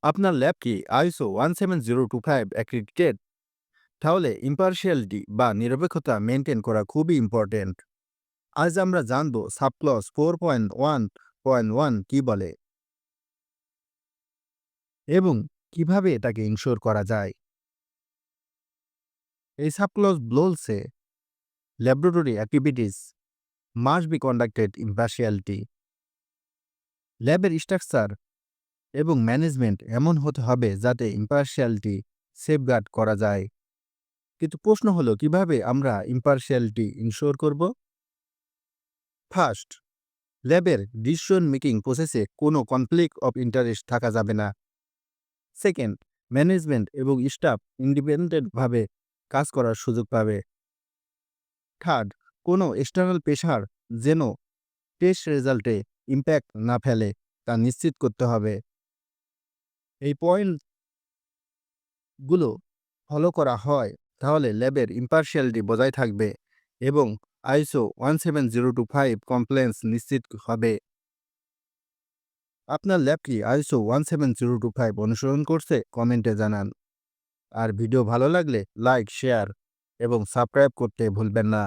আপনার ল্যাব কি ISO 17025 accredited? তাহলে ইম্পার্শিয়ালিটি বা নিরপেক্ষতা মেনটেন করা খুবই ইম্পর্টেন্ট। আজ আমরা জানব সাবক্লজ 4.1.1 কি বলে এবং কিভাবে এটাকে ইনশোর করা যায়। এই সাবক্লজ বলছে laboratory activities must be conducted ইম্পার্শিয়ালিটি। ল্যাবের স্ট্রাকচার এবং ম্যানেজমেন্ট এমন হতে হবে যাতে ইম্পার্শিয়ালিটি সেফগার্ড করা যায়। কিন্তু প্রশ্ন হলো কিভাবে আমরা ইম্পার্শিয়ালিটি ইনশোর করব। ফার্স্ট, ল্যাবের ডিসিশন মেকিং প্রসেসে কোনো কনফ্লিক্ট অফ ইন্টারেস্ট থাকা যাবে না। সেকেন্ড, ম্যানেজমেন্ট এবং স্টাফ ইন্ডিপেন্ডেন্টভাবে কাজ করার সুযোগ পাবে। থার্ড, কোনো এক্সটার্নাল প্রেশার যেন টেস্ট রেজাল্টে ইম্প্যাক্ট না ফেলে তা নিশ্চিত করতে হবে। এই পয়েন্টগুলো ফলো করা হয় তাহলে ল্যাবের ইম্পার্শিয়ালিটি বজায় থাকবে এবং ISO 17025 কমপ্লায়েন্স নিশ্চিত হবে। আপনার ল্যাব কি ISO 17025 অনুসরণ করছে? কমেন্টে জানান। আর ভিডিও ভালো লাগলে লাইক, শেয়ার এবং সাবস্ক্রাইব করতে ভুলবেন না।